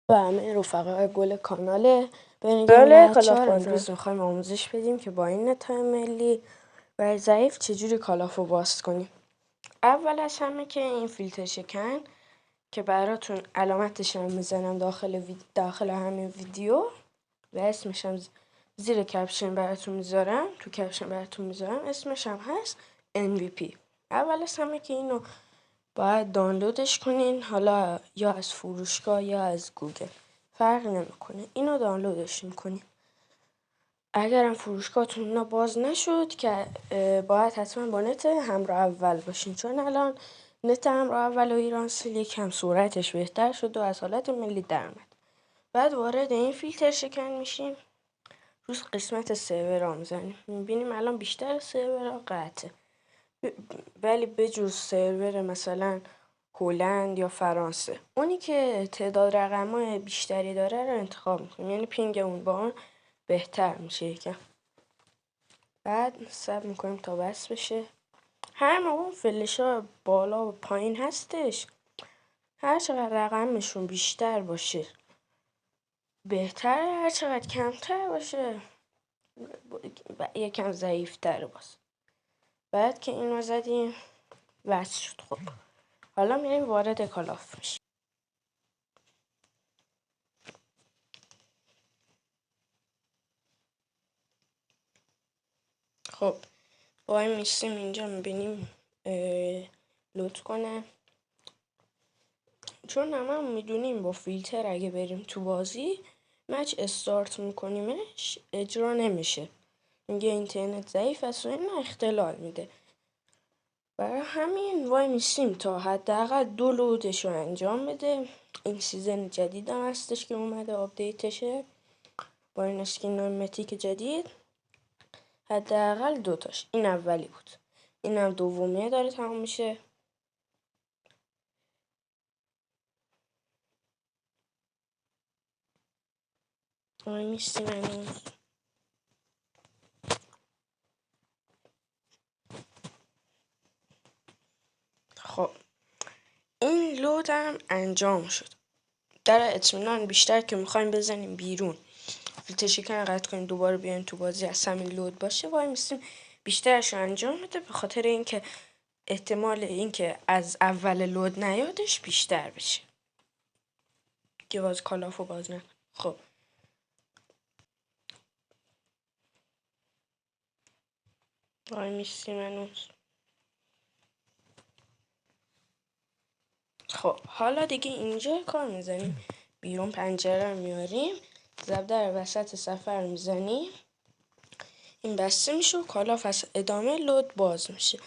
و همه رفقای گل کاناله بله، بچه ها کالاف بازی امروز میخوایم آموزش بدیم که با این نتای ملی و ضعیف چجوری کالاف رو باز کنیم. اول از همه که این فیلتر شکن که براتون علامتش هم میزنم داخل همین ویدیو و اسمش هم زیر کپشن براتون میذارم، تو کپشن براتون میذارم، اسمش هم هست MVP. اول از همه که اینو باید دانلودش کنین، حالا یا از فروشگاه یا از گوگل، فرق نمیکنه. اینو دانلودش میکنین. اگرم فروشگاهتون اینا باز نشد که باید حتما با نت همراه اول باشین، چون الان نت همراه اول و ایرانسل یکم سرعتش بهتر شد و از حالت ملی در اومد. بعد وارد این فیلتر شکن میشیم، روز قسمت سرورها میزنیم، میبینیم الان بیشتر سرورها قطعه، ولی بجز سرور مثلا هلند یا فرانسه، اونی که تعداد رقم‌های بیشتری داره رو انتخاب میکنیم، یعنی پینگ اون با اون بهتر میشه یکم. بعد صبر میکنیم تا بس بشه. هر موقع اون فلش‌ها بالا و پایین هستش، هر چقدر رقمشون بیشتر باشه بهتره، هر چقدر کمتر باشه یکم ضعیفتر باشه. بعد که اینو زدیم وصل شد. خب حالا میریم وارد کالاف میشیم. خب وای میستیم اینجا، میبینیم لود کنه، چون همه میدونیم با فیلتر اگه بریم تو بازی مچ استارت میکنیمش اجرا نمیشه، میگه اینترنت ضعیف است و این اختلال میده. برای همین وای میستیم تا حداقل 2 لودش رو انجام بده. این سیزن جدید هم هستش که اومده، آپدیتشه با این اسکین متیک جدید، حداقل 2 تاش. این اولی بود، اینم دومیه داره تموم میشه. وای میستیم هنوز. خب این لود هم انجام شد. در اطمینان بیشتر که میخوایم بزنیم بیرون، فیلتر شکن قطع کنیم، دوباره بیایم تو بازی از همین لود باشه، وای میستیم بیشترش رو انجام بده، به خاطر اینکه احتمال اینکه از اول لود نیادش بیشتر بشه که باز کالافو باز نکن. خب وای میستیم هنوز. خب حالا دیگه اینجا کار میزنیم، بیرون پنجره رو میاریم، زبدر وسط سفر میزنیم، این بسته میشه و کالاف از ادامه لود باز میشه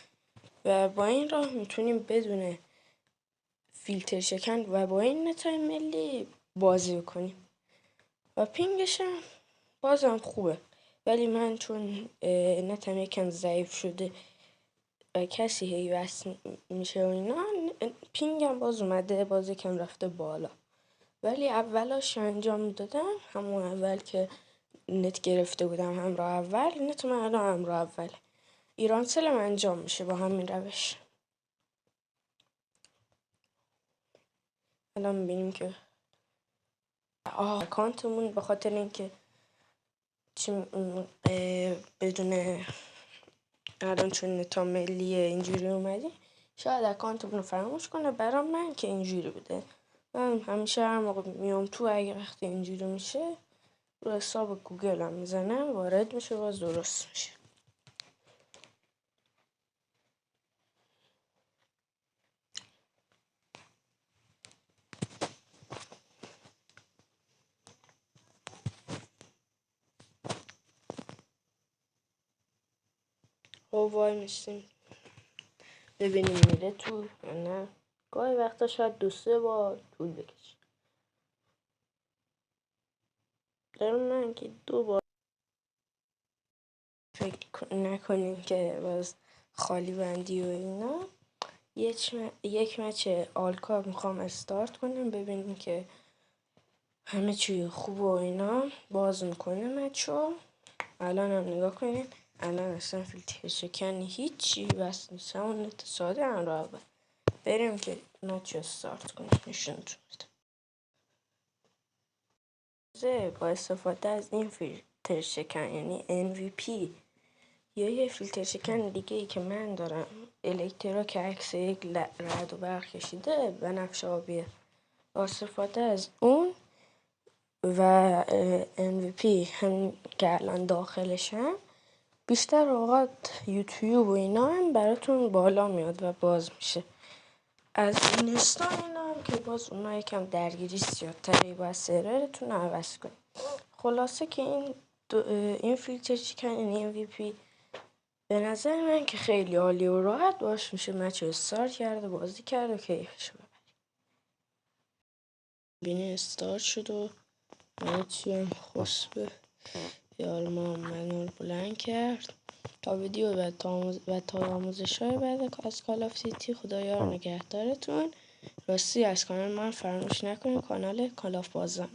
و با این راه میتونیم بدون فیلتر شکن و با این نتای ملی بازی کنیم و پینگش هم بازم خوبه. ولی من چون نتم یکم ضعیف شده و کسی هی وصل میشه و اینا، پینگم باز اومده، باز یکم رفته بالا. ولی اولاش انجام میدادم، همون اول که نت گرفته بودم همراه اول، نت من الان همراه اول ایرانسلم انجام میشه با همین روش. الان میبینیم که اکانتمون به خاطر اینکه بدون الان چون نتا ملیه اینجوری اومدی، شاید اکانتمون رو فراموش کنه. برای من که اینجوری بوده، من همیشه هر موقع میام تو اگه وقتی اینجوری میشه رو حساب گوگل هم میزنم، وارد میشه و درست میشه. خب وای میشیم ببینیم میره تو یا نه. گاهی وقتا شاید 2-3 بار طول بکشه. در من که 2 بار فکر نکنیم که باز خالی بندی و اینا. یک مچ آلکار میخوام استارت کنم، ببینیم که همه چی خوب و اینا. باز میکنه مچو. الان هم نگاه کنین، الان اصلا فیلتر شکنی هیچی بس نیست، همون نت ساده هم را اول. بریم که مچو استارت کنیم نشون بده. با استفاده از این فیلتر شکن یعنی MVP یا یه فیلتر شکن دیگه ای که من دارم، الکترا که عکس یک رعد و برق کشیده بنفش آبیه، با استفاده از اون و MVP هم که الان داخلشم بیشتر اوقات یوتیوب و اینا هم براتون بالا میاد و باز میشه. از اینستا اینا هم که باز اونا یکم درگیری زیادتری باید سرورتون عوض کنید. خلاصه که این فیلتر چیکن این MVP به نظر من که خیلی عالی و راحت باش میشه مچ استارت کرد و بازی کرد و کیفشو ببرید. بینی استارت شد و مچی هم خسبه یار ما منو بلند کرد. تا ویدیو و تا آموزش های بعد از کال آف سیتی خدایا نگهدارتون. راستی از کانال من فراموش نکنید، کانال کال آف بازم.